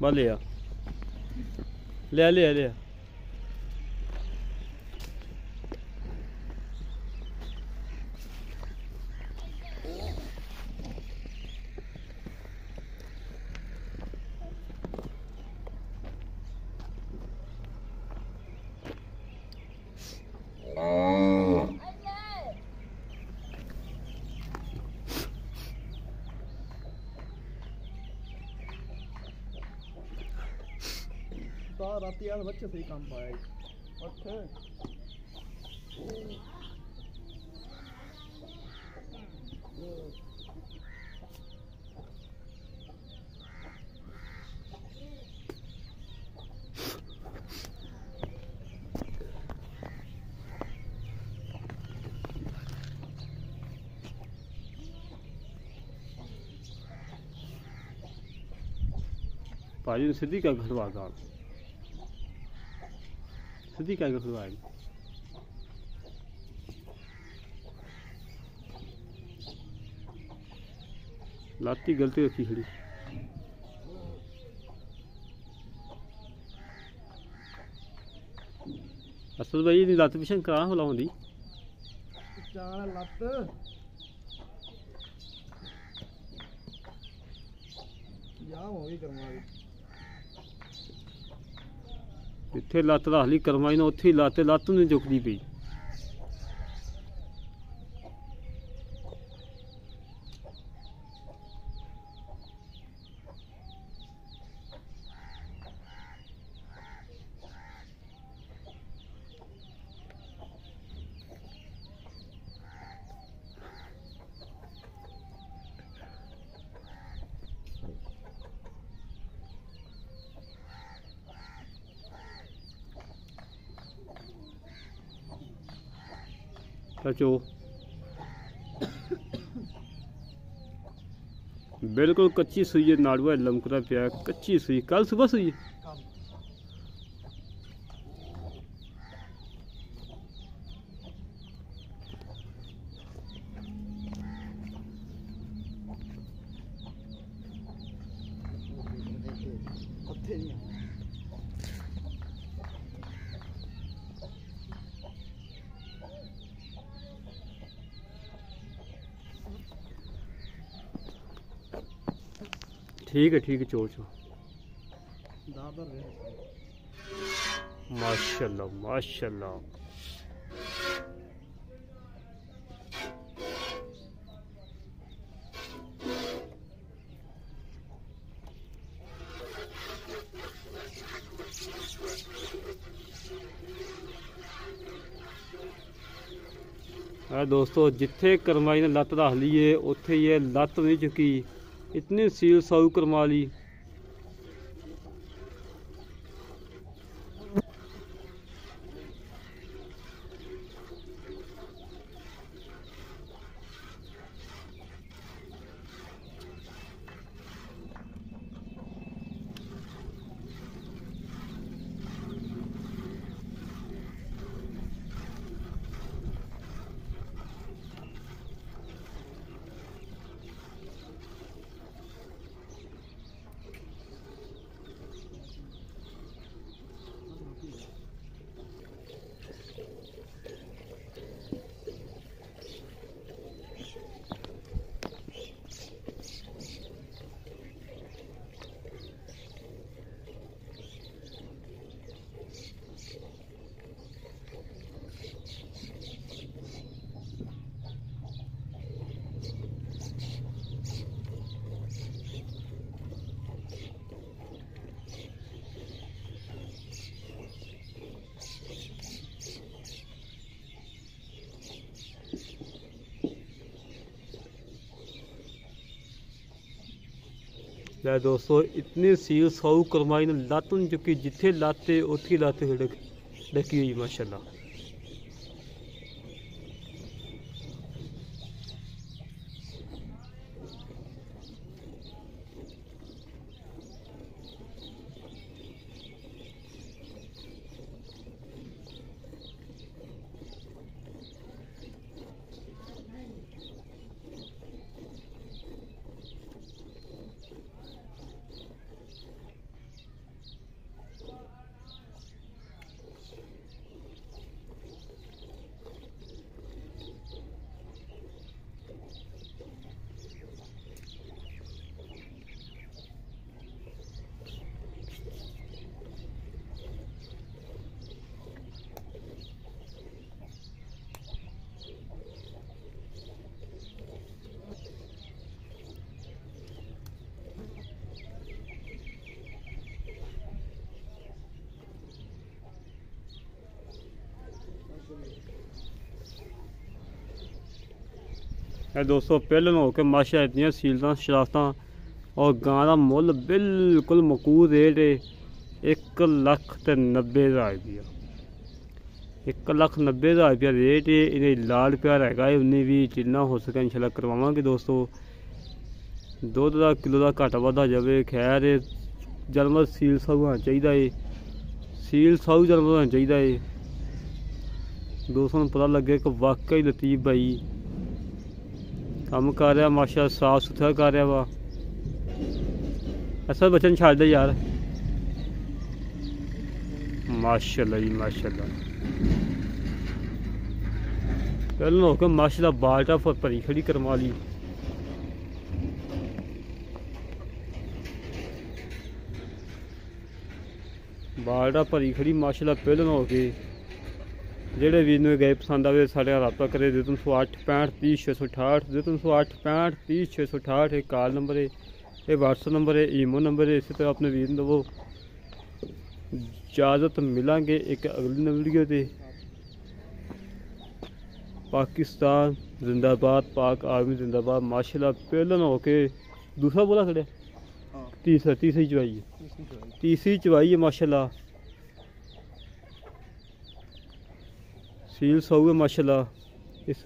बस लिया लिया लिया लिया रात यार बच्चे से ही काम पाए अच्छा भाजी ने सीधी क्या खड़वा था सीधी क्या खड़वाएगी लाती गलती रखी खड़ी असल भाई नहीं लत्त पिछन करा हिलाउंदी चाल लत्त जाम हो गई करवा जिथे लत्त रख ली करमाई ने उत्थे ही लत्त नहीं चुकती पई चो बिल्कुल कच्ची सुई है नाड़ुआ लमकदा पिया कच्ची सुई कल सुबह सुई है ठीक है चो माशाल्लाह माशाल्लाह दोस्तों जिथे करमाई ने लत्त रख ली है उत्थे ये लत्त नहीं चुकी इतनी सील साऊ करमा ली ਲੈ दोस्तों इतनी सील साऊ करमाई ने लत्त नहीं चुकी जिथे लत्त उत्थे लत्त डकी हुई माशाल्लाह ਇਹ ਦੋਸਤੋ ਪਹਿਲਾਂ ਹੋ ਕੇ ਮਾਸ਼ਾ इतनियां सीलतां शराफतां और गां का मुल बिल्कुल मकूर रेट है 1,90,000 रुपया 1,90,000 रुपया रेट है। इन्हें लाल प्यार है उन्हें भी जिन्ना हो सके इंशाल्लाह करवावांगे दोस्तों। दुध का किलो का घट वाधा जाए खैर जानवर सील साऊ होना चाहिए है, सील साऊ जानवर होना चाहिए है। दोस्तों पता लगे कि वाकई लतीफ भाई काम कर रहा माशा साफ सुथरा कर रहा वा। ऐसा बच्चन छाड़ दे यार माशाल्लाह जी माशाल्लाह। पहले हो के माशाल्लाह बाल्टा भरी खड़ी करवा ली। बाल्टा भरी खड़ी माशाल्लाह पहले हो के जेडे वीर नूं गए पसंद आवे साढ़े रब्ता करे 0308 65 30 668 0308 65 30 668 एक कॉल नंबर है, ये व्हाट्सएप नंबर है, ईमो नंबर है। इसी तरह अपने वीर दवो इजाज़त मिलांगे एक अगली वीडियो से। पाकिस्तान जिंदाबाद, पाक आर्मी जिंदाबाद। माशाल्लाह पहले हो के दूसरा बोला खड़े तीसरी चवाई है, तीसरी चवाई है माशाल्लाह। सील साऊ है माशाल्लाह। इस